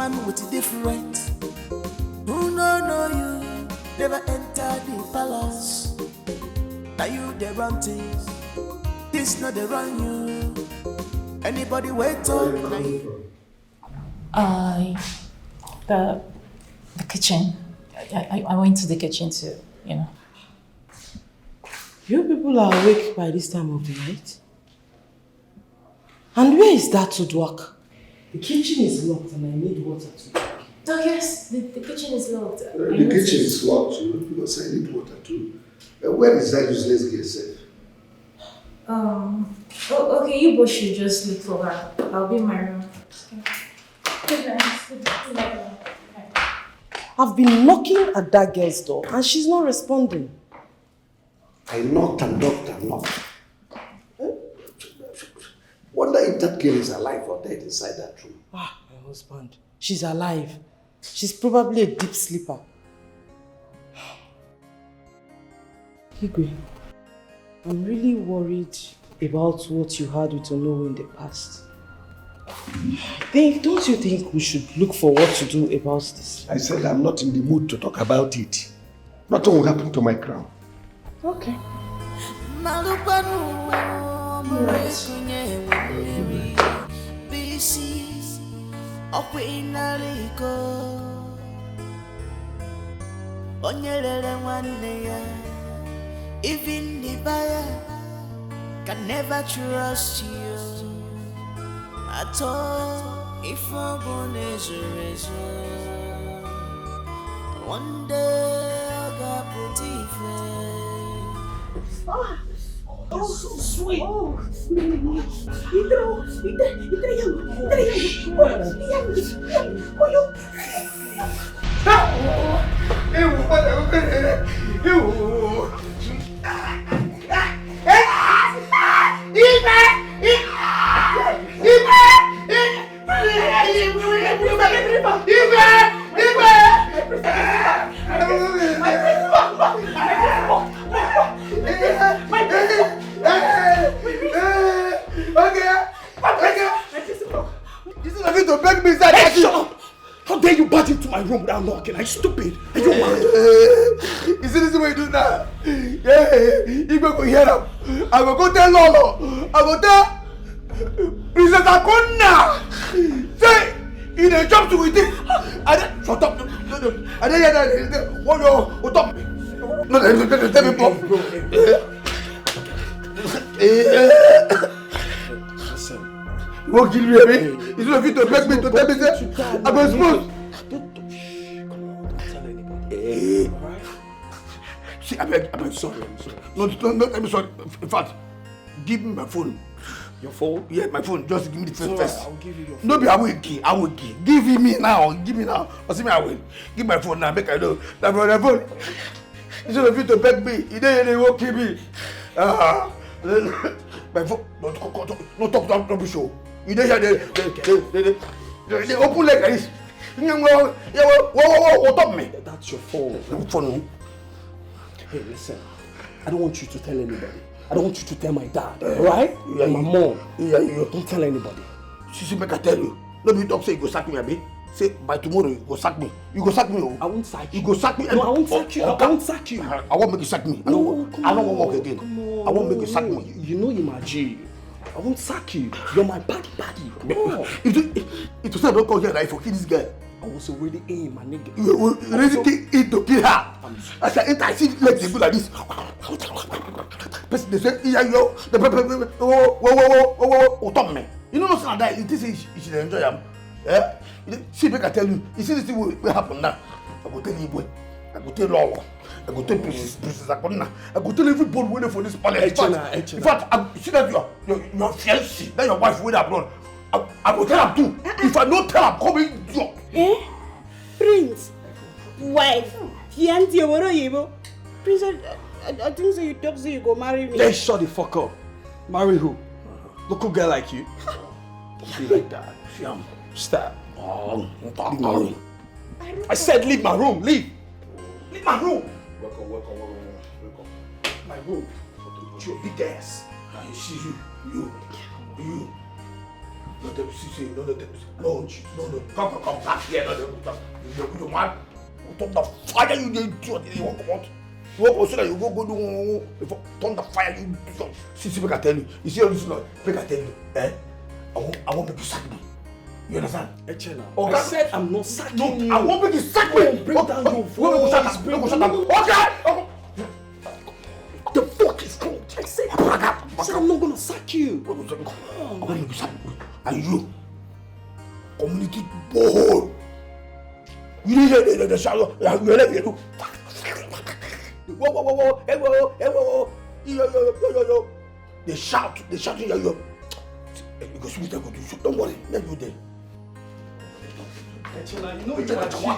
man with different. Who know you, never enter the palace. Now you they run things, this not they run you. Anybody wait on? The kitchen. I went to the kitchen to, You people are awake by this time of the night? And where is that to work? The kitchen is locked and I need water to drink. Oh yes, the kitchen is locked. The kitchen is locked too, because I need water too. Where is that useless girl safe? Okay, you both should just look for her. I'll be in my room. Good night. Good night. I've been knocking at that girl's door and she's not responding. I knocked and knocked and knocked. Wonder if that girl is alive or dead inside that room. My husband. She's alive. She's probably a deep sleeper. Igwe, I'm really worried about what you had with Inlove in the past. Don't you think we should look for what to do about this? I said I'm not in the mood to talk about it. Nothing will happen to my crown. Okay. Even the buyer can never trust you at all. If I'm gonna one day I got pretty fair. Oh, so sweet. Oh, To beg me inside. Hey, shut up! How dare you barge into my room without knocking? Are you stupid? Are you mad? You see this is what you do now? Yeah, you go hear them. I will go tell Lolo. I will tell Princess Akonna. Say, in a job to with it. Shut up. I didn't hear that. What up? No, tell me, Pop. You won't kill me, baby. It's not fit to beg me to tell me that I'm exposed. Don't tell anybody. Alright? See, I'm sorry. No, I'm sorry. In fact, give me my phone. Your phone? Yeah, my phone. Just give me the phone first. I'll give you your phone. No, be I will give. Give me now. Give me now. Or see me, I will. Give my phone now. Make I know. That for the phone. It's not fit to beg me. They won't kill me. My phone. No talk. Don't be sure. You don't hear they open like this. What up me? That's your phone. Phone. Hey, listen. I don't want you to tell anybody. I don't want you to tell my dad, alright? Yeah, my mom. Yeah. Don't tell anybody. She make I tell you. Nobody talk say you go sack me, abi. Say by tomorrow you go sack me. You go sack me. I won't sack you. You go sack me. No, I won't sack you. I won't sack you. I won't make you sack me. I don't want work again. I won't make you sack me. You know you're my G. I won't sack you. You're my buddy. Come on. It was not don't call here that I for kill this guy. I was already in, my nigga. You already in to kill her. As I see legs they go like this. Person they say, yeah, yo, the whoa, stop me. You know what's not that? It is you should enjoy them. Yeah? See, make I tell you, you see this thing will happen now. I go tell you, boy. I go tell Lolo. I go tell Princess Akonna. I go tell everybody waiting for this palace. In fact, I see that your fiancé, that your wife waiting abroad. I go tell her too. If I don't tell her, come in job. Prince, wife, fiancé, what are you? Prince, I think so you talk so you go marry me. Just shut the fuck up. Marry who? Local girl like you? Don't be like that. Stop. Leave my room. I said leave my room. Leave. Leave my room. Welcome. My room. Your big ass. I see you. No, come back here. You man, turn the fire you did. You walk out. You walk so that you go do before turn the fire you. See, I tell you. You see all this now? I tell you. I want to sack me. You understand? Okay. I said I'm not sacking you. I want to sack me. Bring down your voice. Okay. The fuck is wrong? I said I'm not gonna sack you. I want to sack me. And you, community board. You need the shadow. You let me do. Whoa. Yo. They shout. Yo. Because we go to shoot. Don't worry. Let you there. You know you're a cheat.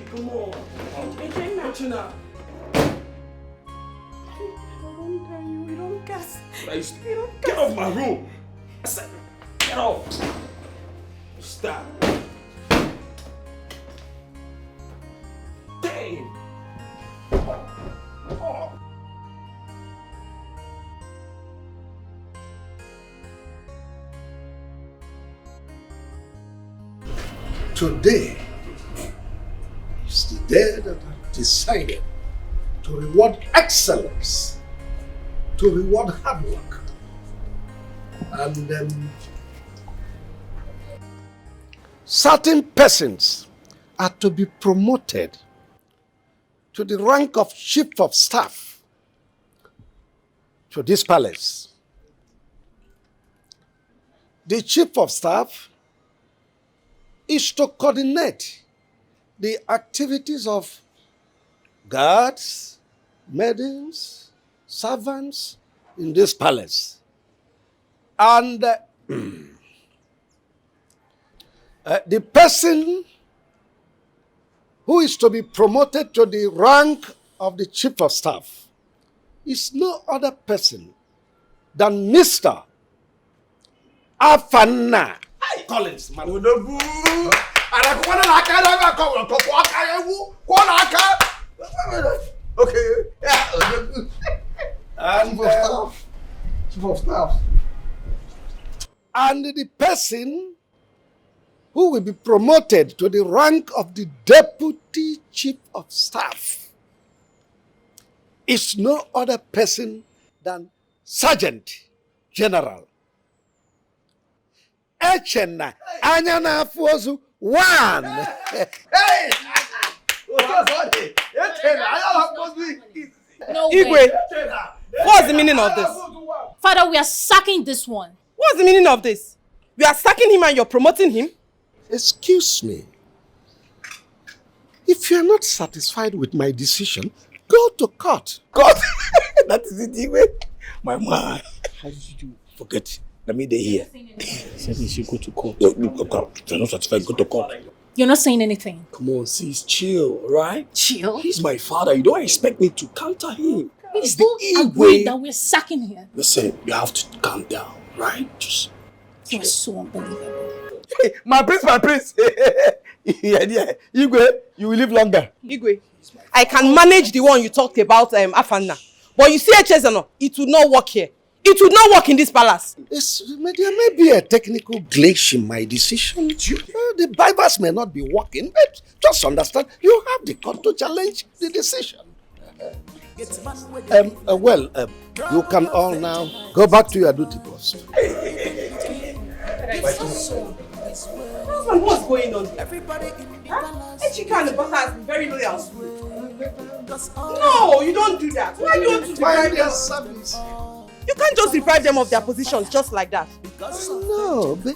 Come on. Echena. You don't gas. Get off my room. I said, get off. Stop. Damn. Oh. Today is the day that I decided to reward excellence, to reward hard work. And certain persons are to be promoted to the rank of chief of staff to this palace. The chief of staff is to coordinate the activities of guards, maidens, servants in this palace. And the person who is to be promoted to the rank of the chief of staff is no other person than Mr. Afana Collins. Okay. And chief of staff. And the person who will be promoted to the rank of the deputy chief of staff is no other person than Sergeant General Echena Anyana Fozu 1. Hey! No Igwe, way. what's the meaning of this? Father, we are sacking this one. What's the meaning of this? You are sacking him and you're promoting him? Excuse me. If you are not satisfied with my decision, go to court. God, that is it, Igwe. My man, how did you forget? Let me here. Said you should go to court. If you're not satisfied, go to court. You're not saying anything. Come on, sis, chill, right? Chill. He's my father. You don't expect me to counter him. It's the agreed that we're sacking him. Listen, you have to calm down, right? Just You are so unbelievable. Hey, my prince. yeah. Igwe, you will live longer. Igwe, I can manage the one you talked about, Afana. But you see, Echezano, it would not work here. It would not work in this palace. There may be a technical glitch in my decision. The Bibles may not be working, but just understand, you have the court to challenge the decision. You can all now go back to your duty post. Husband, what's going on? Echika and the butter has been very loyal to you. No, you don't do that. Why do you want to deprive them? Service. You can't just deprive them of their positions just like that. No, but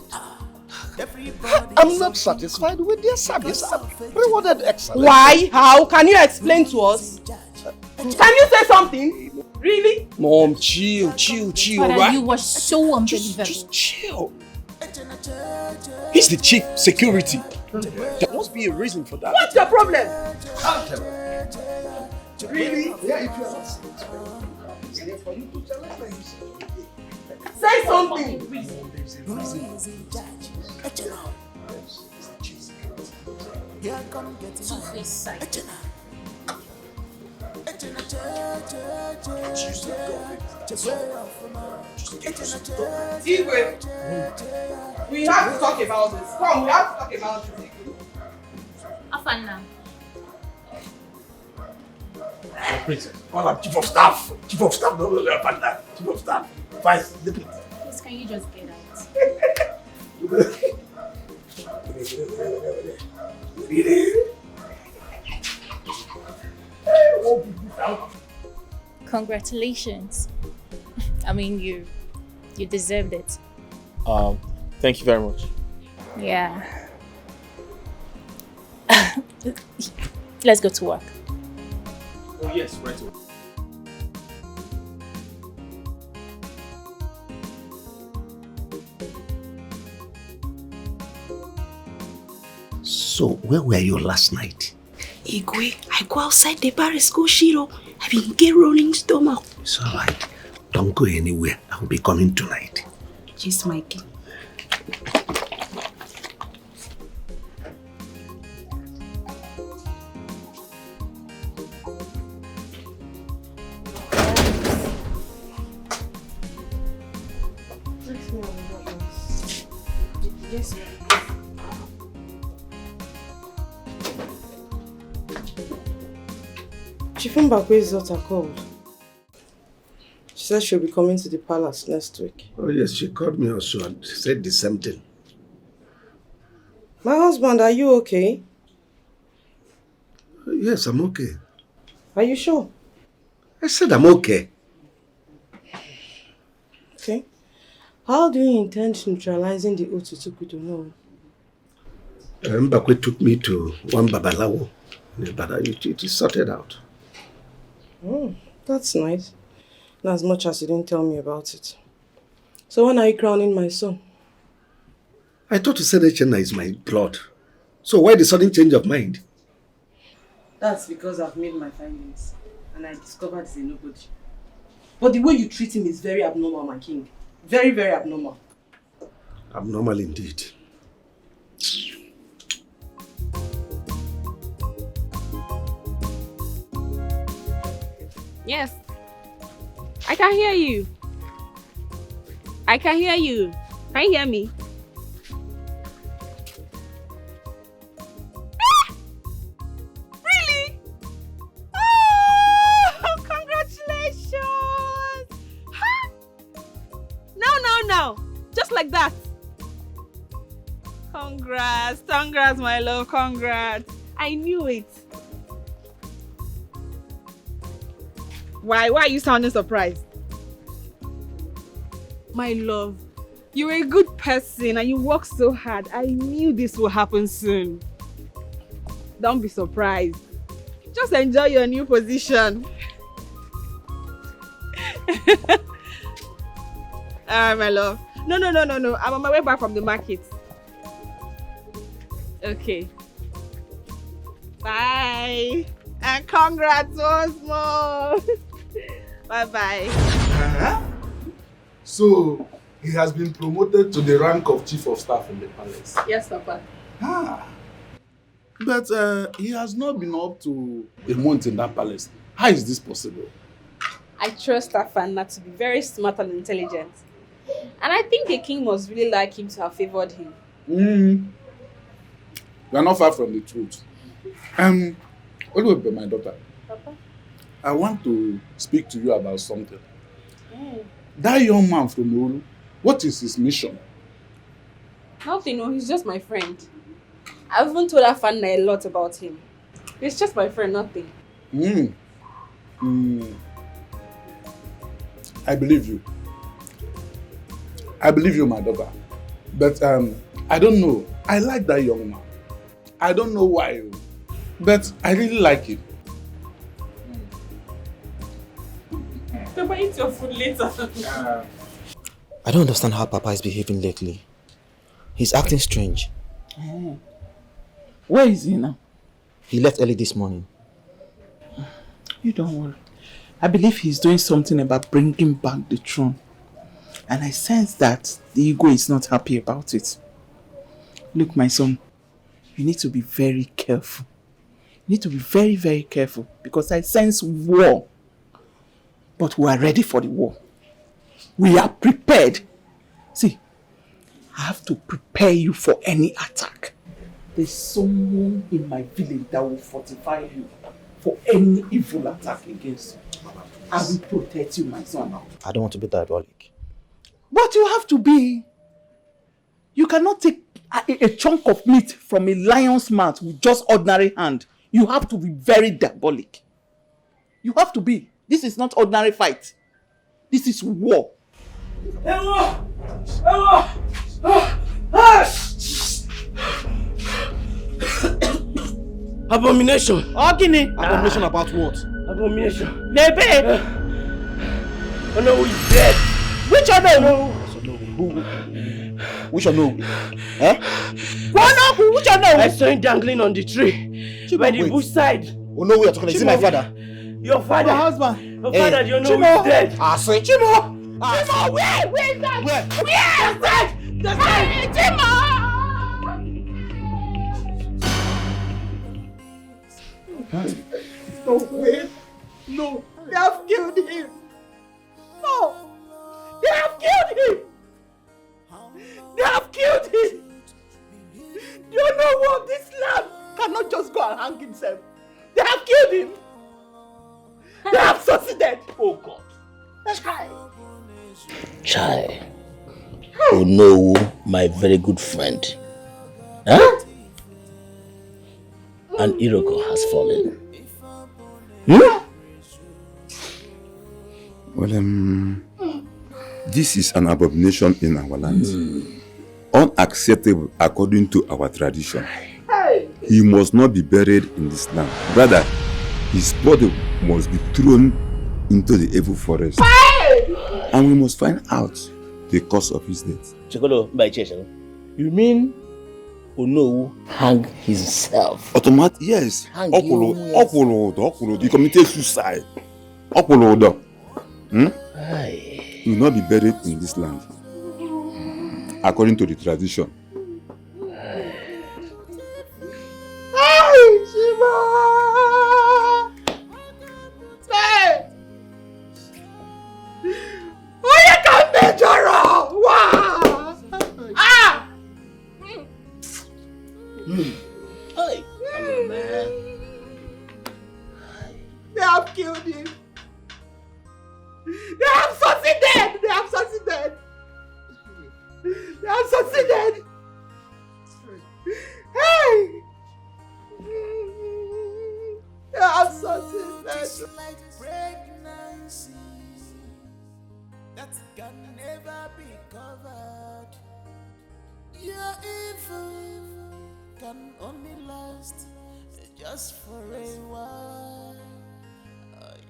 I'm not satisfied with their service. I've rewarded excellence. Why? How? Can you explain to us? Can you say something? Really? Mom, chill, Father, right? you were so unbelievable. Just chill. He's the chief security. There must be a reason for that. What's your problem? Really? Yeah, if you're not satisfied. It's here for you to challenge my decision. Say something. Two-faced side. Igwe, we have to talk about this. Come, we have to talk about this. Afana. Princess, call him chief of staff. Chief of staff, no, partner. Chief of staff. Vice, deputy. Please, can you just get out? Congratulations. I mean, you deserved it. Thank you very much. Yeah. Let's go to work. Oh yes, right away. So, where were you last night? Igwe, I go outside the bar, go Shiro. I been get rolling stomach. It's alright. Don't go anywhere. I will be coming tonight. Just Mikey. Yes. Chifumbakwe's daughter called. She said she'll be coming to the palace next week. Oh yes, she called me also and said the same thing. My husband, are you okay? Yes, I'm okay. Are you sure? I said I'm okay. Okay. How do you intend neutralizing the Otutukutu no? Mbakwe took me to one babalawo. But it is sorted out. Oh, that's nice. Not as much as you didn't tell me about it. So when are you crowning my son? I thought you said Echena is my blood. So why the sudden change of mind? That's because I've made my findings and I discovered he's a nobody. But the way you treat him is very abnormal, my king. Very, very abnormal. Abnormal indeed. Yes. I can hear you. I can hear you. Can you hear me? Ah! Really? Oh, congratulations! Huh? No. Just like that. Congrats, my love. Congrats. I knew it. Why are you sounding surprised? My love, you're a good person and you work so hard. I knew this would happen soon. Don't be surprised. Just enjoy your new position. Alright, my love. No. I'm on my way back from the market. Okay. Bye. And congrats once more. Bye-bye. So, he has been promoted to the rank of chief of staff in the palace. Yes, Papa. But he has not been up to a month in that palace. How is this possible? I trust Afana to be very smart and intelligent. And I think the king must really like him to have favored him. You are not far from the truth. Wait, my daughter. Papa? I want to speak to you about something. That young man from Olu, what is his mission? Nothing, no, he's just my friend. I've even told Afana a lot about him. He's just my friend, nothing. I believe you. I believe you, my daughter. But I don't know. I like that young man. I don't know why, but I really like him. Papa, eat your food later. I don't understand how Papa is behaving lately. He's acting strange. Where is he now? He left early this morning. You don't worry. I believe he's doing something about bringing back the throne. And I sense that the ego is not happy about it. Look, my son, you need to be very careful. need to be very, very careful because I sense war. But we are ready for the war. We are prepared. See, I have to prepare you for any attack. There's someone in my village that will fortify you for any evil attack against you. I will protect you, my son. I don't want to be diabolic. But you have to be. You cannot take a chunk of meat from a lion's mouth with just ordinary hand. You have to be very diabolic. You have to be. This is not ordinary fight. This is war. Abomination. Abomination about what? Abomination. Nebe! Oh no, he's dead. Which Onowu? Which Onowu? Huh? Onowu, which Onowu? I saw him dangling on the tree by the bush side. Onowu, you're talking. Is it my father? Your father. My husband. Your father, you know he's dead. Say Chimo, where is that? Where? Where is that? Chimo! No way. No. They have killed him. No. They have killed him. They have killed him. You know what? This lamb cannot just go and hang himself. They have killed him. They have succeeded. Oh God. Chai. Oh no, my very good friend. Huh? An Iroko has fallen. Well, this is an abomination in our land. Unacceptable according to our tradition. He must not be buried in this land. Rather, his body must be thrown into the evil forest. And we must find out the cause of his death. Chekolo, you mean Onowu hang himself? Automatic, yes. Okolo, he committed suicide. Okolo. He will not be buried in this land, according to the tradition. They have killed him. They have succeeded. They have succeeded. They have succeeded. Hey! They have succeeded. Like pregnancy that can never be covered. Your evil can only last just for a while.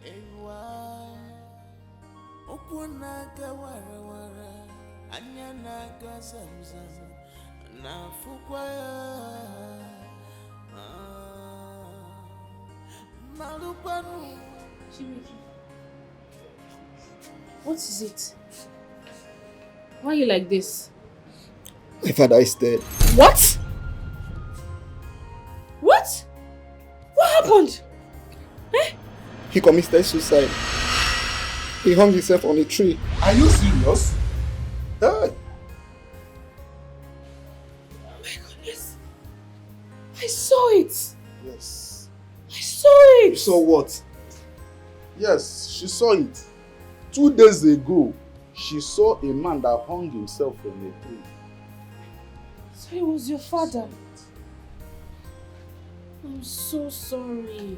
A while. Okunaga wara wara, anyanaga zamzam, na fukwaya. Malupanu. What is it? Why are you like this? My father is dead. What? What? What happened? Eh? He committed suicide. He hung himself on a tree. Are you serious? Oh my goodness. I saw it. Yes. I saw it. You saw what? Yes, she saw it. 2 days ago, she saw a man that hung himself from a tree. So it was your father. I'm so sorry.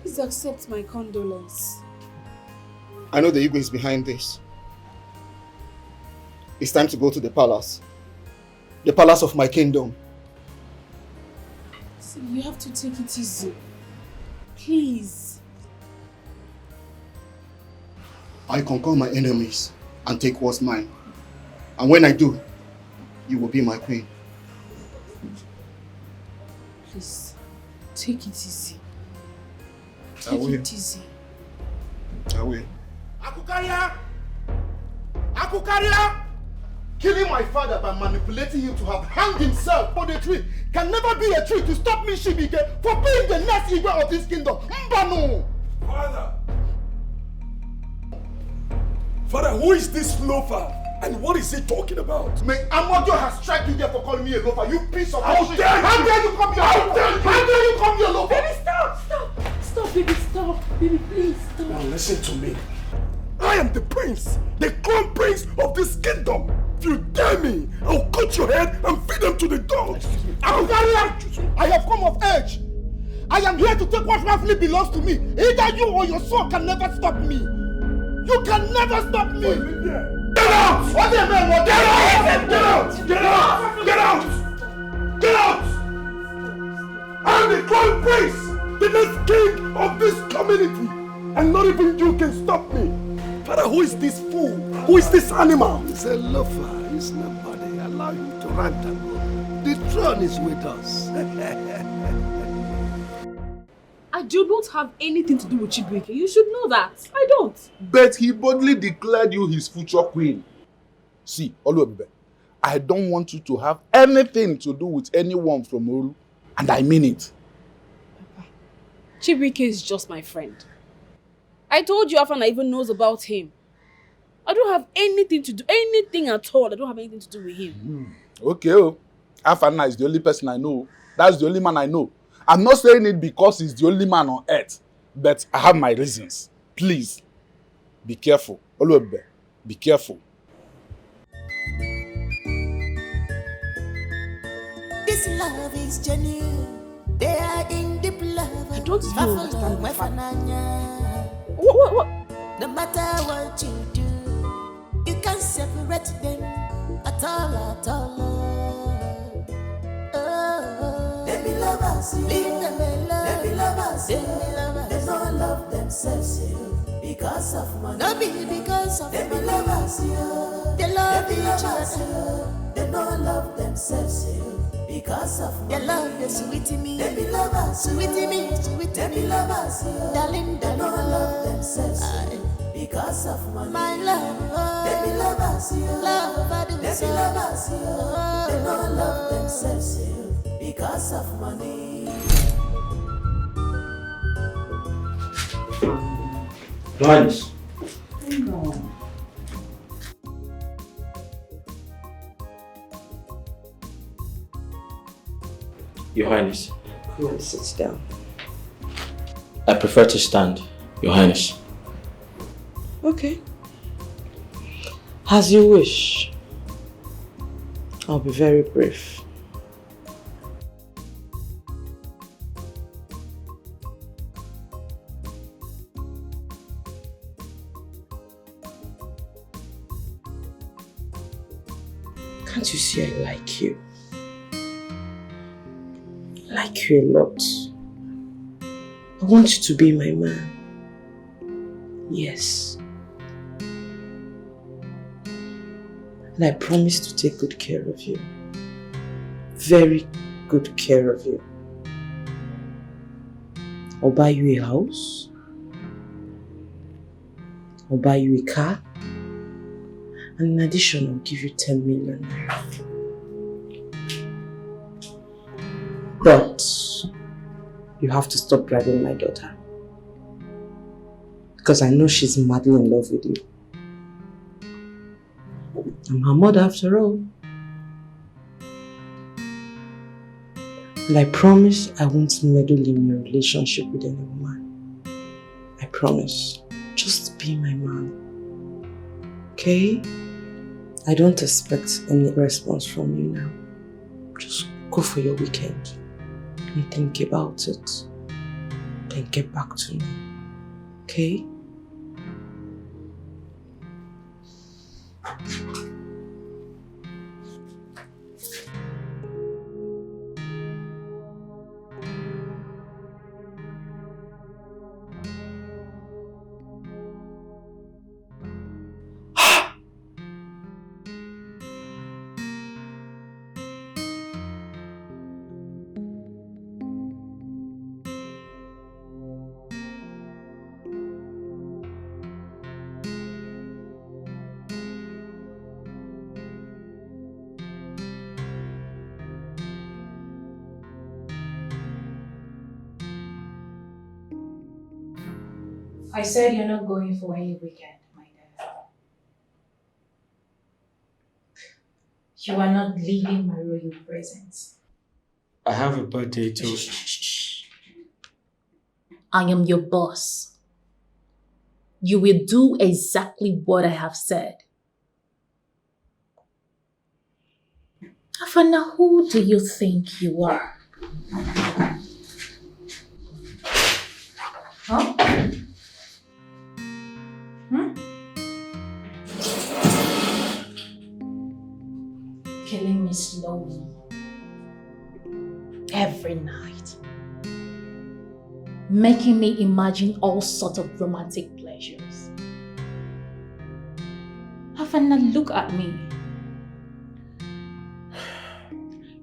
Please accept my condolence. I know the ego is behind this. It's time to go to the palace. The palace of my kingdom. See, you have to take it easy. Please. I conquer my enemies and take what's mine. And when I do, you will be my queen. Please, take it easy. I Take will. it easy. I will. Akukaria! Akukaria! Killing my father by manipulating him to have hanged himself on the tree can never be a tree to stop me, Shibike, for being the next Igwe of this kingdom. Mbano! Father, who is this loafer? And what is he talking about? May Amodio has struck you there for calling me a loafer, you piece of How shit. dare you! How dare you come here? How dare you come here, loafer? Baby, stop! Stop, baby, stop. Baby, please, stop. Now listen to me. I am the prince, the crown prince of this kingdom. If you dare me, I'll cut your head and feed them to the dogs. I have come of age. I am here to take what rightfully belongs to me. Either you or your son can never stop me. You can never stop me. Get out! What the man? Get out! Get out! Get out! Get out! Get out! I'm the crown prince, the next king of this community, and not even you can stop me. Father, who is this fool? Who is this animal? He's a loafer. He's nobody. Allow him to rant and go. The throne is with us. I do not have anything to do with Chibuike. You should know that. I don't. But he boldly declared you his future queen. See, Oluwebube, I don't want you to have anything to do with anyone from Olu, and I mean it. Papa, Chibuike is just my friend. I told you Afana even knows about him. I don't have anything to do, anything at all. I don't have anything to do with him. Okay, oh. Afana is the only person I know. That's the only man I know. I'm not saying it because he's the only man on earth, but I have my reasons. Please, be careful. Oluwebube, be careful. This love is genuine. They are in deep love. I don't even understand my father. What? No matter what you do, you can't separate them at all. They be lovers, you. Leave them alone. They be lovers, you. They don't love themselves, you. Because of money. No be because of money. They be lovers, you. They love each other. They don't love themselves, you. Because of money. They love you, sweet me. They be lovers, sweet me. They be lovers, you. Darling, they don't love themselves, you. Because of money. My love, they be lovers, you. Love, I do. They be lovers, you. They don't love themselves, you. Because of money. Your Highness. Your Highness. Come on, sit down. I prefer to stand, Your Highness. Okay. As you wish. I'll be very brief. Can't you see I like you? I like you a lot. I want you to be my man. Yes. And I promise to take good care of you. Very good care of you. I'll buy you a house. I'll buy you a car. And in addition, I'll give you 10 million naira. But you have to stop driving my daughter. Because I know she's madly in love with you. I'm her mother after all. And I promise I won't meddle in your relationship with any woman. I promise. Just be my man. Okay? I don't expect any response from you now. Just go for your weekend and think about it. Then get back to me. Okay? I said you're not going for any weekend, my dear. You are not leaving my royal presence. I have a birthday too. I am your boss. You will do exactly what I have said. Afana, who do you think you are? Huh? Killing me slowly. Every night. Making me imagine all sorts of romantic pleasures. Afana, look at me.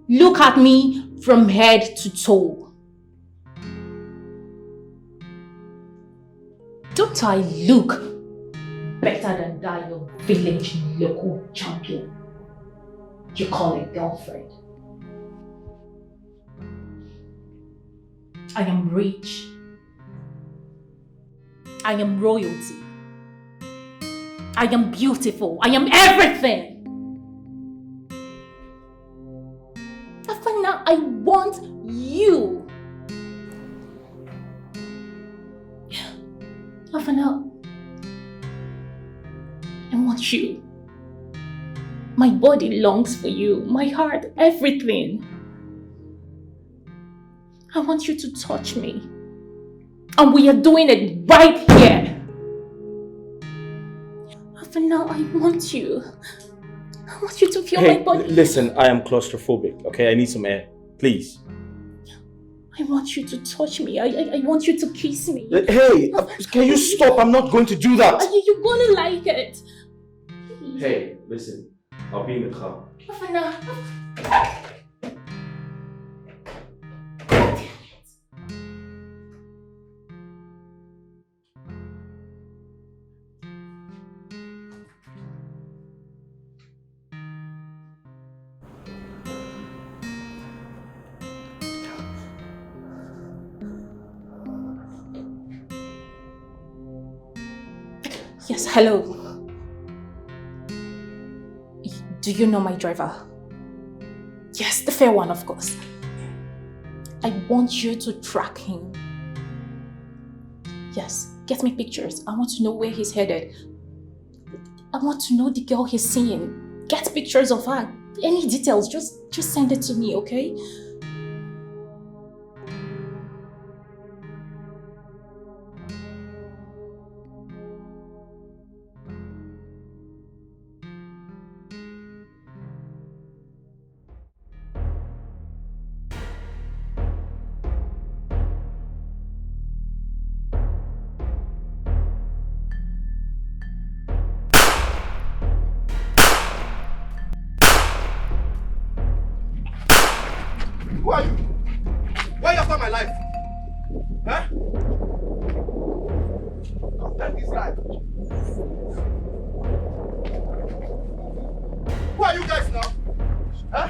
Look at me from head to toe. Don't I look better than that your village local champion you call a girlfriend? I am rich. I am royalty. I am beautiful. I am everything. Afana, I want you. Afana, I want you. My body longs for you. My heart, everything. I want you to touch me. And we are doing it right here. Afana, I want you. I want you to feel my body. Listen, I am claustrophobic, okay? I need some air. Please. I want you to touch me. I want you to kiss me. Hey, can you stop? I'm not going to do that. You're gonna like it. Hey, listen. I'll be in the car. Afana. Yes, hello. Do you know my driver? Yes, the fair one, of course. I want you to track him. Yes, get me pictures. I want to know where he's headed. I want to know the girl he's seeing. Get pictures of her. Any details, just send it to me, okay? Who are you? Why are you after my life? Huh? After this guy. Who are you guys now? Huh?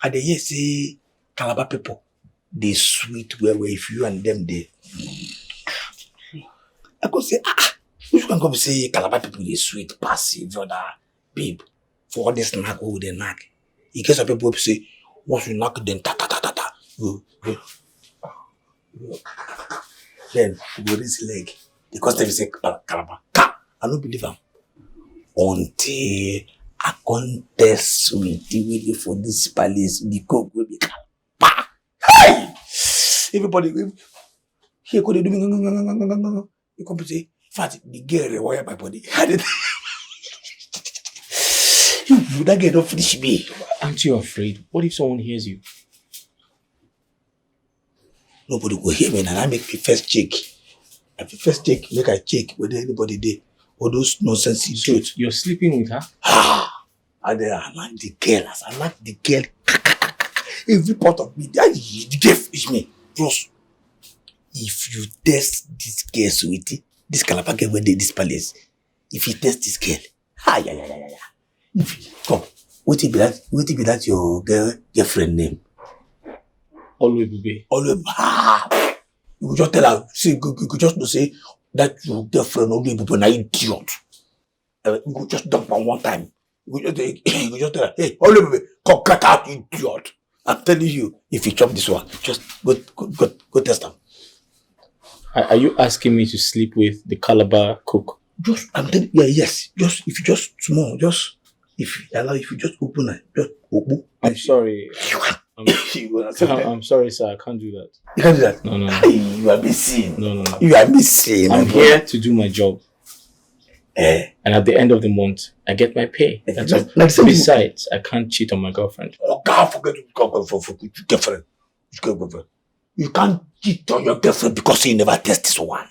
I dey hear say Calabar people, they sweet well if you and them they. I go say, you can come say Calabar people they sweet passive brother, babe. For all this knack, who they knack. In case of people say, once you knock them, ta ta ta ta ta. Then you go this leg. Because they say Calabar. I don't believe them. Until I contest with the for this palace, the cook will be Calabar. Hey! Everybody, here could they do me. You come to say, fat, the girl rewire my body. You that girl don't finish me. Aren't you afraid? What if someone hears you? Nobody will hear me and I make me first check. I first check, make I check whether anybody there. All those nonsense idiots. You're sleeping with her? And then I like the girl. As I like the girl, every part of me, the girl is me. Plus, if you test this girl, sweetie, this Calabar girl when they this palace, if you test this girl, come, what it be that your girlfriend name? Always be. Always. You just tell her, see, you could just say that your girlfriend always be an idiot. You could just dump her one time. You could just tell her, hey, always come cut out, idiot. I'm telling you, if you chop this one, just go test them. Are you asking me to sleep with the Calabar cook? I'm telling you, yes. If you just small, if you just open it, just open. I'm sorry. I'm sorry, sir. I can't do that. You can't do that? No. You are missing. No. You are missing. I'm here to do my job. And at the end of the month, I get my pay. That's all. Besides, I can't cheat on my girlfriend. Oh, God, forget your girlfriend. You can't cheat on your girlfriend because you never test this one.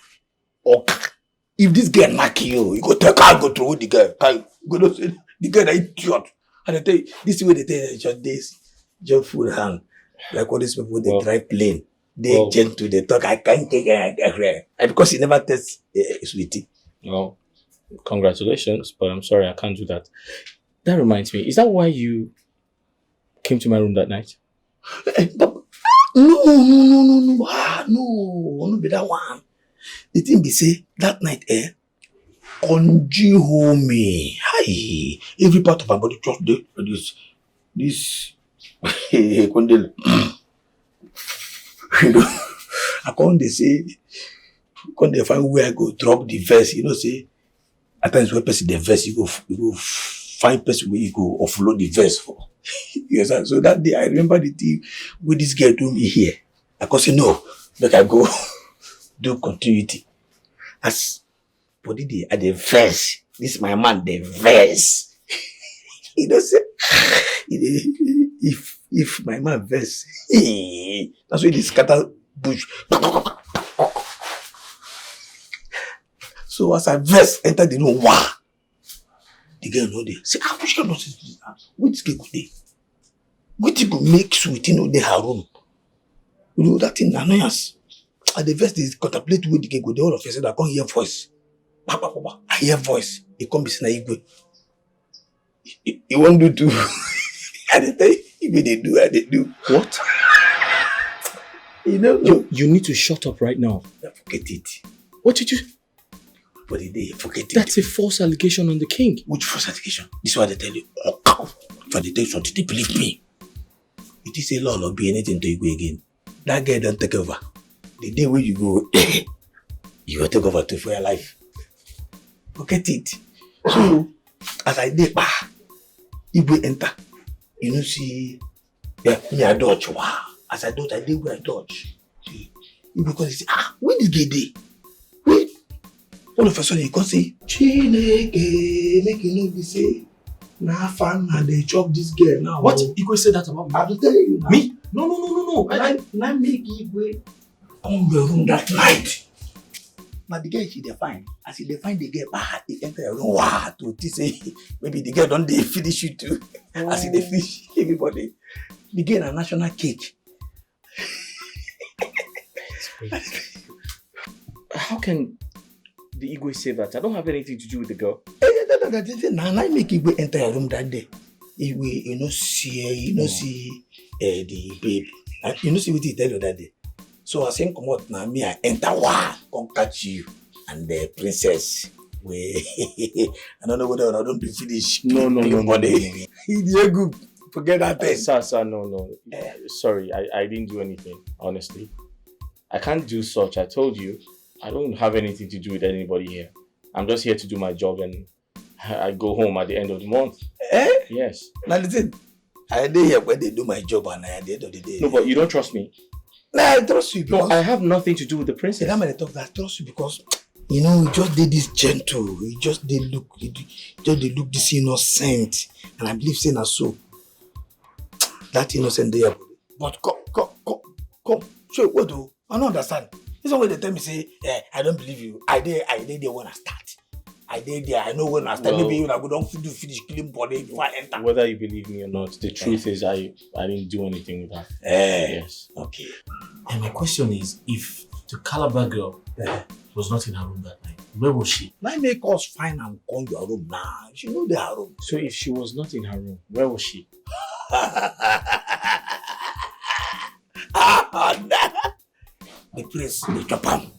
Okay. If this girl knock you go tell her, go through the girl. You go say the girl is idiot. And they tell you, this is where they tell you just this, just full hand. Like all these people, they drive plane. They gentle, they talk, I can't take it. And because he never tests sweetie. Well, congratulations, but I'm sorry, I can't do that. That reminds me, is that why you came to my room that night? No, no be that one. The thing be say, that night, conjure me. Hi. Every part of my body just this condel. You know, I can't say, can't find where I go drop the verse, you know, say, at times when person the verse, you go find person where you go offload the verse for. Yes, so that day I remember the thing with this girl told me here. I could say no, but I go do continuity. As for the day at the verse, this is my man, the verse. You know, say if my man verse, that's why this scatter bush. So as I verse enter the room, wow. The girl know there. Say, which girl knows this? Which girl go there? Which girl make sweet in her room? You know, that thing annoyance. At the first, they contemplate where the girl go there. All of a sudden, I can't hear voice. I hear voice. He come be saying, he won't do too. And they tell you, if they do. What? You know, you need to shut up right now. Forget it. What did you... But they forget it. That's a false allegation on the king. Which false allegation? This is what they tell you. For the tell you something, they believe me. It is a law not be anything to you go again. That girl don't take over. The day when you go, you will take over too for your life. Forget it. So, as I did, you will enter. You know, see, me I dodge. Wow. As I dodge, I did where I dodge. You because you say, where this girl dey? Wait. All of a sudden, you can say, Chineke, make you know, be say, nah, fan, and they chop this girl now. What? You could say that about me? I have to tell you now. Me? No. I make Igwe come your room that night. Now the girl, she define. As he define the girl, he enter your room. Wow, to say, maybe the girl don't they finish you too. As he finish everybody. The girl a national cake. How can the Igwe say that? I don't have anything to do with the girl. Now I make Igwe enter your room that day. Igwe, you know, see the babe. You know, see what he tell you that day. So I say, come out now, me, I enter, come catch you. And the princess, I don't know whether I don't be finished. No. You're good. Forget that thing. Sir, no. Sorry, I didn't do anything, honestly. I can't do such. I told you, I don't have anything to do with anybody here. I'm just here to do my job and I go home at the end of the month. Yes. Now listen, I did here when they do my job and at the end of the day. No, but you don't trust me. No, I trust you because... No, I have nothing to do with the princess. I'm going to talk that I trust you because, you know, we just did this gentle. We just did look this innocent. And I believe saying so. That innocent there. But come. So what do? I don't understand. This one when they tell me say, I don't believe you. I did there when I start. I did there. I know when I start. Maybe when I go down to finish clean body before I enter. Whether you believe me or not, the truth is I didn't do anything with her. Yes. Okay. And my question is, if the Calabar girl was not in her room that night, where was she? Now make us find and come to her room now. She know her room. So if she was not in her room, where was she? The prince, the chopam.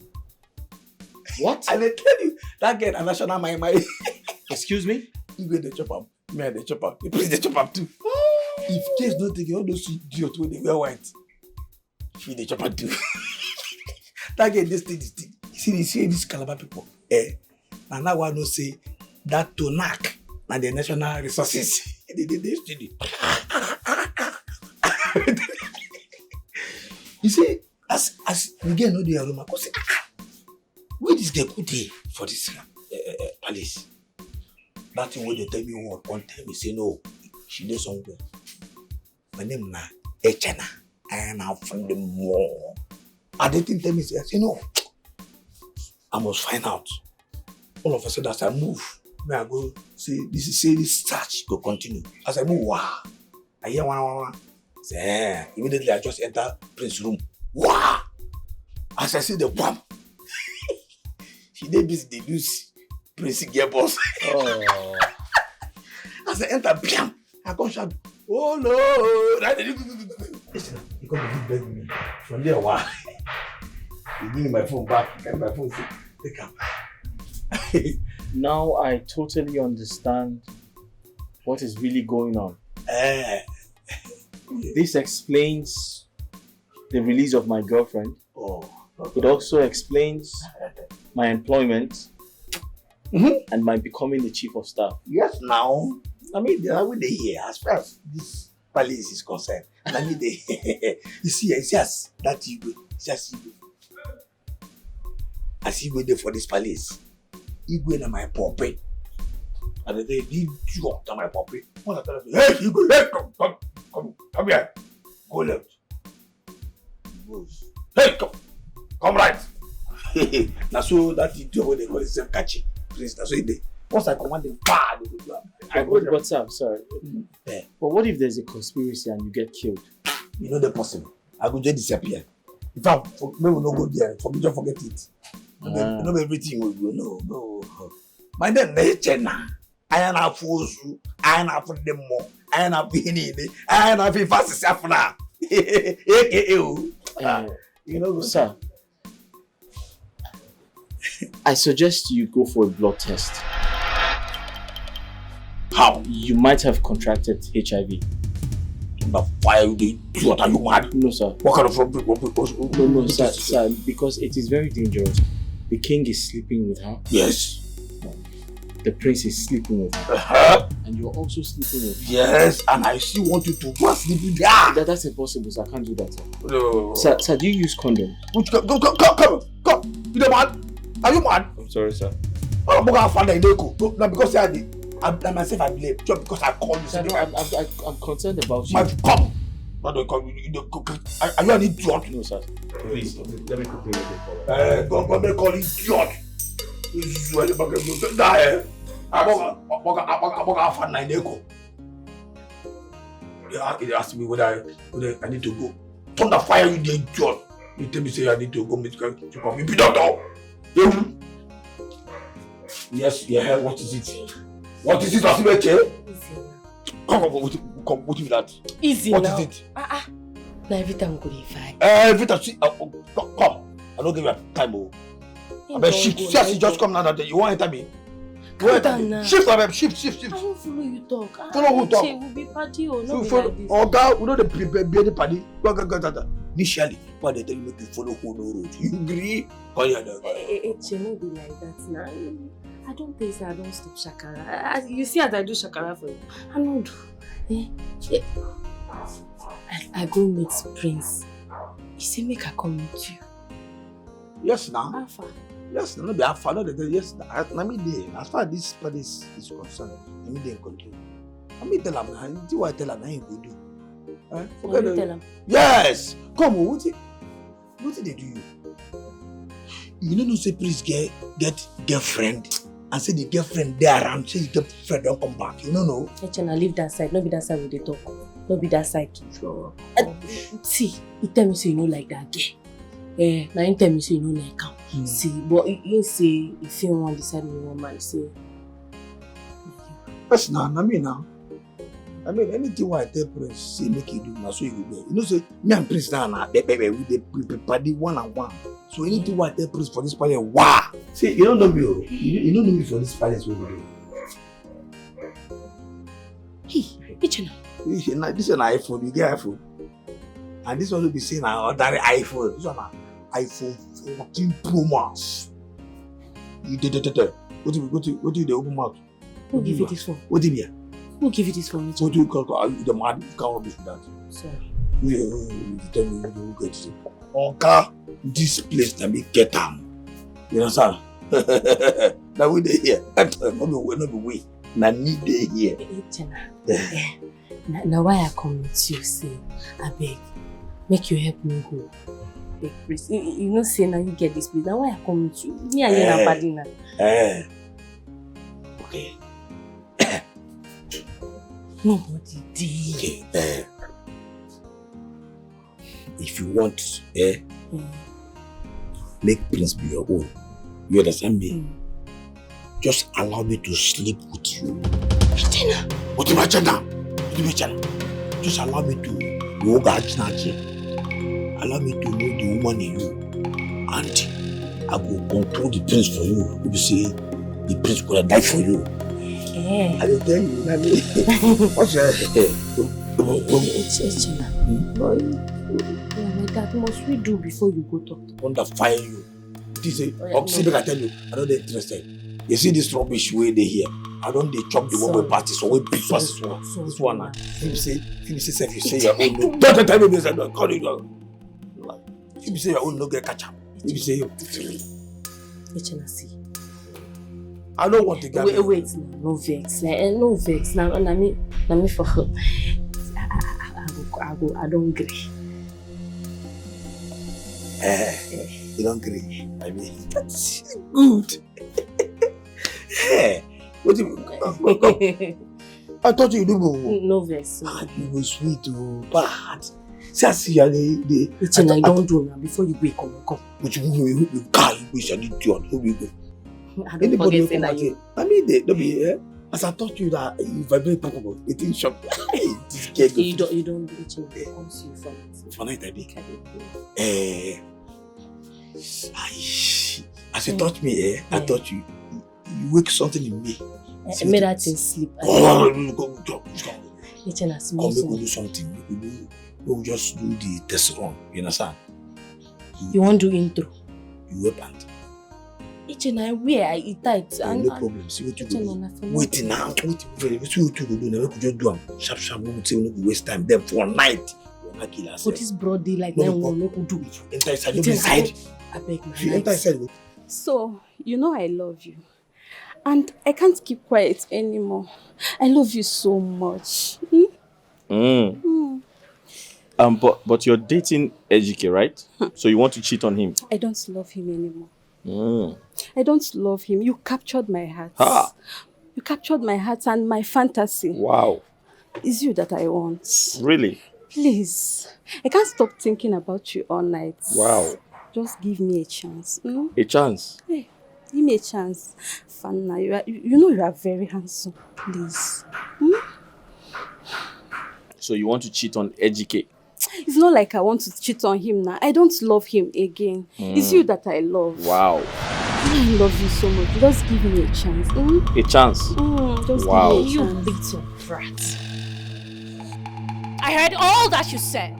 What? I will tell you, that girl, a national my. Excuse me? You go the chopam. Me and the chopam. The prince, the chopam too. If case not taking all those idiots when they wear white, she the chopam too. That girl, this thing. See these Calabar people. And now I know say that to knock and the national resources. They study. You see, as we get no their room, I go say, where this girl could be for this palace? That thing when they tell me one time, he say no, she did somewhere. My name na Echena. I am out from the more. And they didn't tell me, I say no. I must find out. All of a sudden, as I move, I go say this search go continue. As I move, wow, I hear one. Say, immediately I just enter Prince's room. Wow! As I see the bomb, she dey busy dey use Prince gearbox. Oh. As I enter, bam! I come shout, oh no! Listen, you come to beg me. From there, wow. You give me my phone back. Get my phone. Take am. Now I totally understand what is really going on. This explains the release of my girlfriend. It also explains my employment and my becoming the chief of staff. Yes, now. I mean, they are with the here as far as this palace is concerned. And I mean, you see, it's just that Igwe. It's just Igwe. As Igwe there for this palace, Igwe na my puppet. And they did joke to my puppet. What I tell them, hey, Igwe, hey, come here. Go left. Hey, come right. Now so that you do what they call itself catchy. Please, that's what they. Once I command them, But sir, I'm sorry. But what if there's a conspiracy and you get killed? You know the possible. I could just disappear. In fact, maybe we'll not go there. Just forget it. Not everything will go. No. My name is Chena. I am not fools. I am not for them more. I am not being in it. I am not being fast as now. You know, sir, I suggest you go for a blood test. How? You might have contracted HIV. Why are you what are you mad? No, sir. What kind of problem? No, sir, because it is very dangerous. The king is sleeping with her. Yes. The prince is sleeping with her. And you're also sleeping with her. Yes, and I still want you to go and sleep with her. That's impossible, sir. I can't do that, sir. No. Sir, do you use condoms? Come. You know mad? Are you mad? I'm sorry, sir. I'm because I myself I blame just because I called you. Sir, no, I'm concerned about you. Come. Are you an idiot? No, sir. Please, let me quickly make a call. Go make call idiot. This is where the back of die. I'm fan nine echo. They asked me whether I need to go. Thunder fire you the idiot. You tell me say I need to go meet you. You be doctor. Yes, yeah. What is it? What is it? Come, what is that? Easy what now. What is it? Now every time we go to fight. Every time, come. I don't give you time, oh. I bet shift. Just come now. You want to enter me? Calm down now. Shift, shift. I won't follow you talk. Follow who talk? We'll be party or not be follow, like this. Oh God, we know the baby party. Initially, but they tell you to follow who no road. You agree? It shouldn't be like that now. I don't think so. I don't stop shakara. You see as I do shakara for you. I don't do. I go meet Prince. He say make I come meet you. Yes, now. Alpha. Yes, no, be Alpha. No, yes, let me there. As far as this place is concerned, let me there control. Let me tell him. I do what I tell him. I ain't go do. Forget it. Tell him. Yes. Come on. What did they do you? You know, say Prince get girlfriend and say the girlfriend there around, say the girlfriend don't come back. You know? Echena, leave that side. No be that side with the talk. No be that side. Sure. See, he tell me say you know like that girl. Now he tell me say you know like her. See, but you say if you want to decide with one man, say. That's not, I mean anything what I tell Prince, say make you do now, so you go. You know, say me and Prince now, baby, we party one-on-one. So anything what I tell Prince for this party, wow. See, you don't know me, you don't know me for this party, so we do. Hey, Echena. This is an iPhone, you get iPhone. And this one will be saying an ordinary iPhone. This one an iPhone 14 Pro Max. You did. What do you do open mouth? Who give you this phone? What do you mean? Who give you this phone? What do you call the man? You can't rubbish with that. Sorry. You tell me who get it. Okay, this place let me get them. You understand? Now we dey here. Not be we. Now need dey here. Now why I come with you? Say, I beg, make you help me go. Beg, please. You know, say now you get this place. Now why I come with you? Me and you na party now. Okay. Nobody did. Okay. If you want, make Prince be your own. You understand me? Just allow me to sleep with you. Echena. What do you mean? Just allow me to walk out. Allow me to know the woman in you. And I will control the Prince for you. You will say the Prince will die for you. I will tell you. What's your Echena. Boy. My dad, must we do before you go talk? Under fire you. This is oxygen. I tell you, I don't interested. You see this rubbish way they here. I don't they chop the woman party so we big passes one. This one now. If you say self, you say your own no. Don't tell me this. I don't call you. If you say your own no get catch up. If you say you. Echena, see. I don't want to get. Wait, no vex. No vex. Now me for her. I don't agree. You don't agree. I mean, that's good. What do you I thought you do. No vex. You were sweet, bad. See, I see you. Echena, I don't do now. Before you go, come. But you wish I did you. Who will go? I don't forget saying that you. I mean, don't be here. As I taught you that if I very Pokemon, it didn't shock. You don't do it. Once you for it. For night, I as you taught me, I taught you wake something in me. I made that thing sleep. Echena, small. Come, we do something. We'll just do the test run. You understand? You want to do intro? You whip and. Echena, where I eat it. No problem. See what you do. Wait now. What you do now? We could just do sharp. We would say we don't waste time there for one night. For this broad daylight, then we'll make you do it. Enter inside. Don't be inside. I beg my enter inside. So, you know I love you. And I can't keep quiet anymore. I love you so much. But you're dating Ejike, right? So you want to cheat on him? I don't love him anymore. I don't love him. You captured my heart. You captured my heart and my fantasy. Wow. It's you that I want. Really? Please. I can't stop thinking about you all night. Wow. Just give me a chance. A chance? Hey, give me a chance. Fanna, you know you are very handsome. Please. So you want to cheat on Ejike? It's not like I want to cheat on him now. I don't love him again. It's you that I love. Wow. I love you so much. Just give me a chance. A chance? Just wow. Give me a you chance. little brat. I heard all that you said.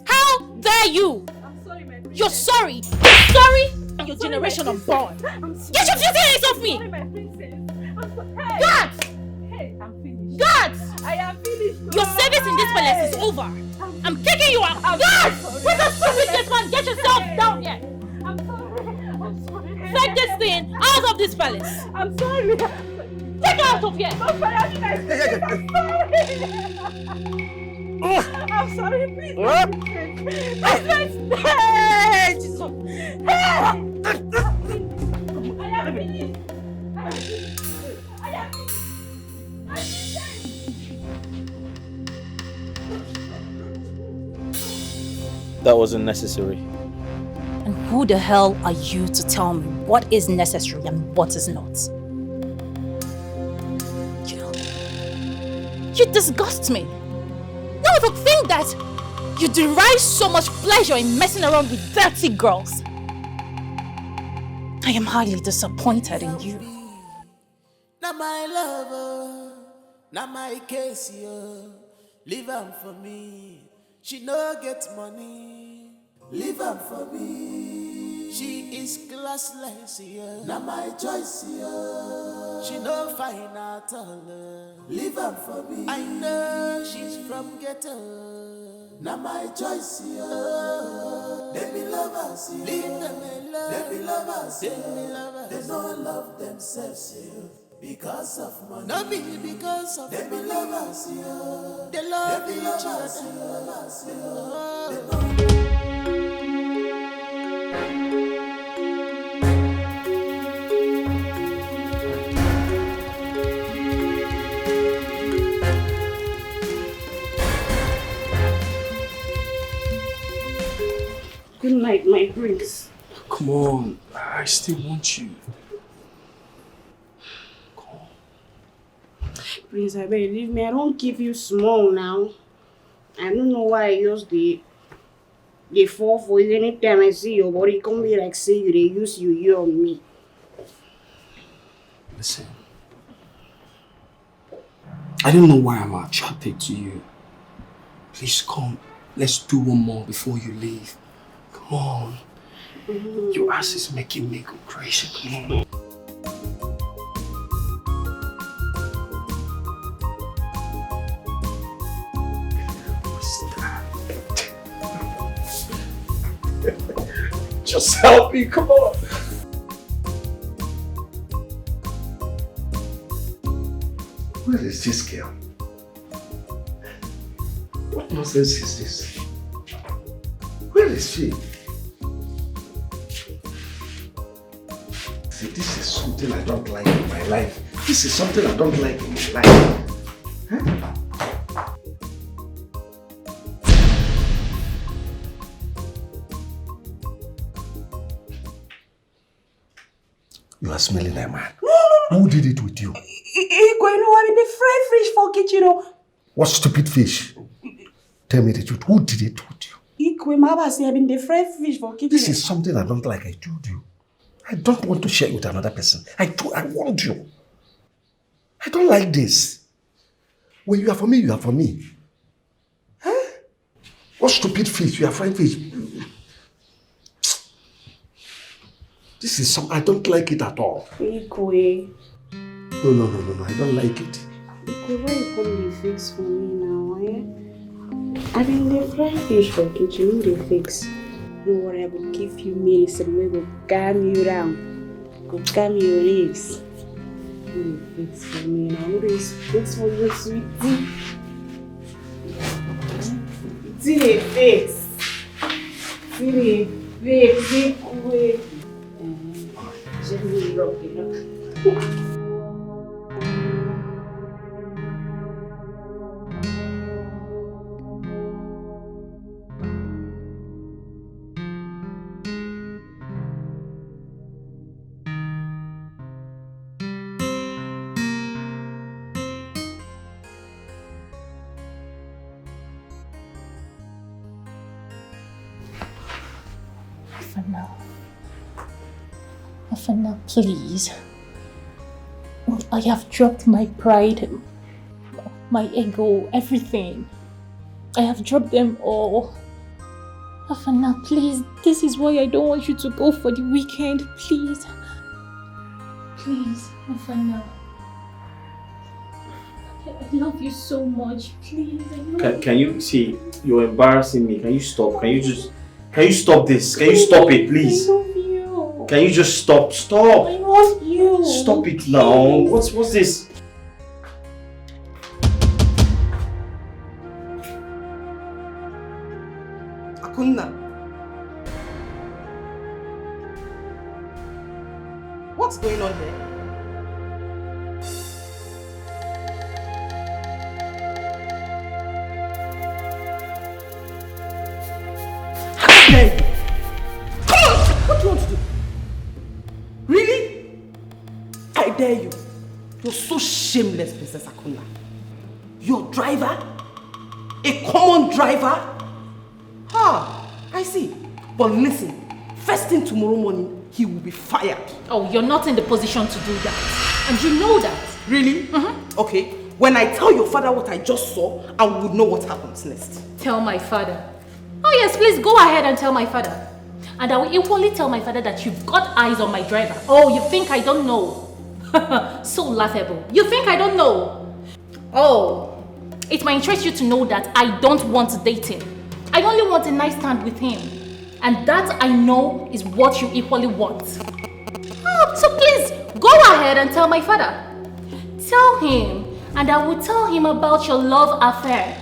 How dare you? I'm sorry, my princess. You're sorry. You're sorry? And your generation of born. Get your filthy hands off me! Sorry, my princess. I'm so hey. God! Hey, I'm finished. God! I am finished. Your service in this palace is over. I'm kicking you out. God! With the stupid man, get yourself down here. I'm sorry. Take this thing out of this palace. I'm sorry. Take it out of here. I'm sorry. I'm sorry, please. My friend's dead. That wasn't necessary. And who the hell are you to tell me what is necessary and what is not? You disgust me. Now to think that you derive so much pleasure in messing around with dirty girls. I am highly disappointed in you. Not my lover, not my case, yo. Leave her for me. She no get money. Leave her for me. She is classless, yeah. Not my choice, yeah. She no fine at all. Leave her for me. I know she's from ghetto. Not my choice, yeah. They be lovers, yeah. Leave them alone. They be lovers, yeah. They don't love themselves, yeah. Because of money. No be because of they money. Be lovers, yeah. They love each other. Good night, my prince. Come on, I still want you. Prince, I beg, leave me. I don't give you small now. I don't know why I use the fall for it. Anytime I see your body, come be like say you they use you on me. Listen, I don't know why I'm attracted to you. Please come, let's do one more before you leave. Come on. Your ass is making me go crazy. Come on. Just help me, come on. Where is this girl? What nonsense is this? Where is she? See, this is something I don't like in my life. This is something I don't like in my life. Huh? You are smelling like man. Who did it with you? I'm in the fried fish for kitchen. What stupid fish? Tell me the truth. Who did it with you? I'm in the fried fish for kitchen. This is something I don't like. I told you. I don't want to share it with another person. I warned you. I don't like this. When you are for me, you are for me. Huh? What stupid fish? You are frying fish. This is some. I don't like it at all. Ikwe. No. I don't like it. Ikwe, why you come the fix for me now, eh? I mean, the fried fish for kitchen, you the fix. You know what, I will give you medicine, we will calm you down. Go calm your ribs. You the fix for me now. What is fix for you, sweetie? See the fix. See the fix, Ikwe. Gently rock it up. For now, please. I have dropped my pride, my ego, everything. I have dropped them all. For now, please. This is why I don't want you to go for the weekend. Please. Please, for now. I love you so much. Please, I love you. Can you see? You're embarrassing me. Can you stop? Can you stop this? Can you stop it, please? I love you. Can you just stop? Stop! I love you. Stop it now. What's this? Akunna. What's going on here? How dare you? Come on! What do you want to do? Really? I dare you. You're so shameless, Princess Akunna. Your driver? A common driver? I see. But listen, first thing tomorrow morning, he will be fired. Oh, you're not in the position to do that. And you know that. Really? Okay. When I tell your father what I just saw, I would know what happens next. Tell my father. Oh yes, please go ahead and tell my father. And I will equally tell my father that you've got eyes on my driver. Oh, you think I don't know? So laughable. You think I don't know? Oh, it might interest you to know that I don't want to date him. I only want a nice stand with him. And that I know is what you equally want. Oh, so please, go ahead and tell my father. Tell him, and I will tell him about your love affair.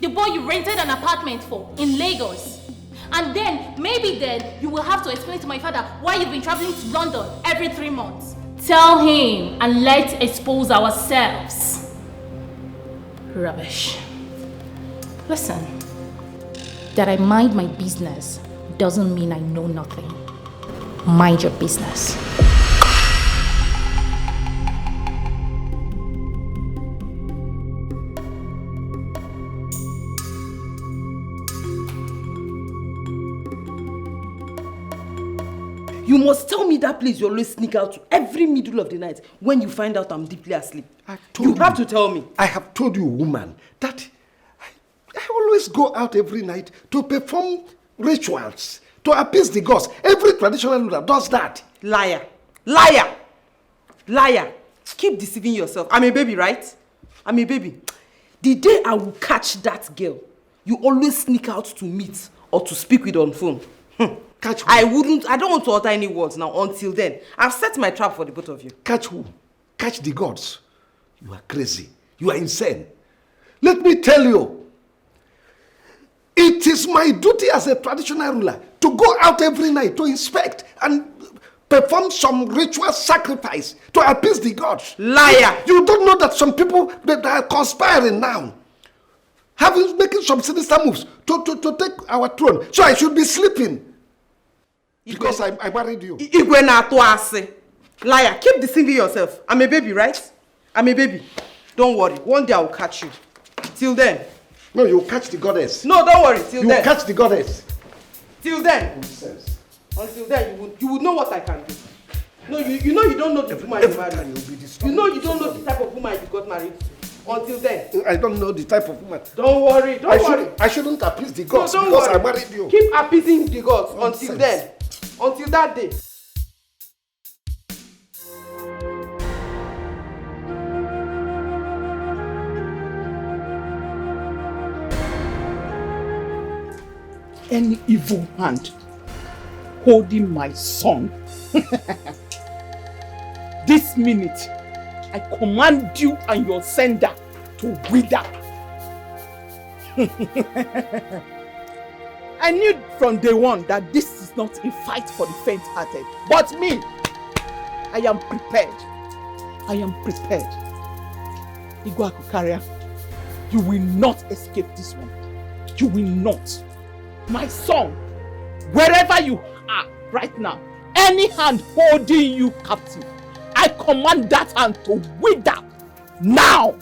The boy you rented an apartment for in Lagos. And then, maybe then, you will have to explain to my father why you've been traveling to London every 3 months. Tell him, and let's expose ourselves. Rubbish. Listen, that I mind my business doesn't mean I know nothing. Mind your business. You must tell me that place you always sneak out to every middle of the night when you find out I'm deeply asleep. You have to tell me. I have told you, woman, that I always go out every night to perform rituals, to appease the gods. Every traditional ruler does that. Liar. Liar. Liar. Keep deceiving yourself. I'm a baby, right? I'm a baby. The day I will catch that girl, you always sneak out to meet or to speak with on phone. Catch who? I don't want to utter any words now until then. I've set my trap for the both of you. Catch who? Catch the gods. You are crazy. You are insane. Let me tell you, it is my duty as a traditional ruler to go out every night to inspect and perform some ritual sacrifice to appease the gods. Liar! You don't know that some people that are conspiring now, making some sinister moves to take our throne. So I should be sleeping. Because I married you. Liar, keep deceiving yourself. I'm a baby, right? I'm a baby. Don't worry. One day I will catch you. Till then. No, you'll catch the goddess. No, don't worry. Till then. You'll catch the goddess. Till then. Nonsense. Until then, you would know what I can do. No, you know you don't know the woman you married. You know you don't know the type of woman you got married to. Until then. I don't know the type of woman. Don't worry. Don't worry. I shouldn't appease the gods because worry. I married you. Keep appeasing the gods Nonsense. until then. Until that day. Any evil hand holding my son, this minute, I command you and your sender to wither. I knew from day one that this is not a fight for the faint-hearted. But me, I am prepared. I am prepared. Igwe Akukaria, you will not escape this one. You will not. My son, wherever you are right now, any hand holding you captive, I command that hand to wither now.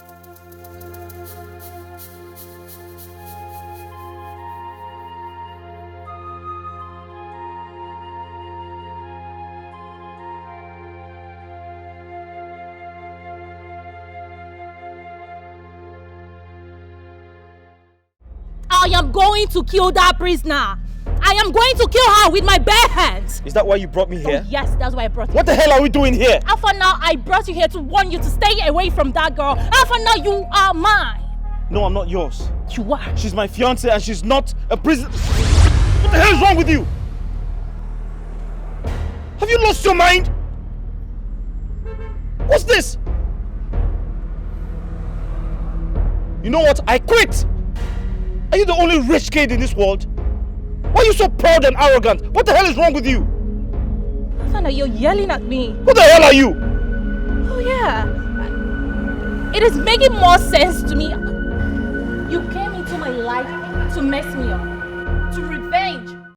I am going to kill that prisoner. I am going to kill her with my bare hands. Is that why you brought me here? Oh, yes, that's why I brought you. What the hell are we doing here? Alpha, now I brought you here to warn you to stay away from that girl. Alpha, now you are mine. No, I'm not yours. You are. She's my fiancée and she's not a prisoner. What the hell is wrong with you? Have you lost your mind? What's this? You know what? I quit. Are you the only rich kid in this world? Why are you so proud and arrogant? What the hell is wrong with you? Afana, you're yelling at me. Who the hell are you? Oh yeah. It is making more sense to me. You came into my life to mess me up, to revenge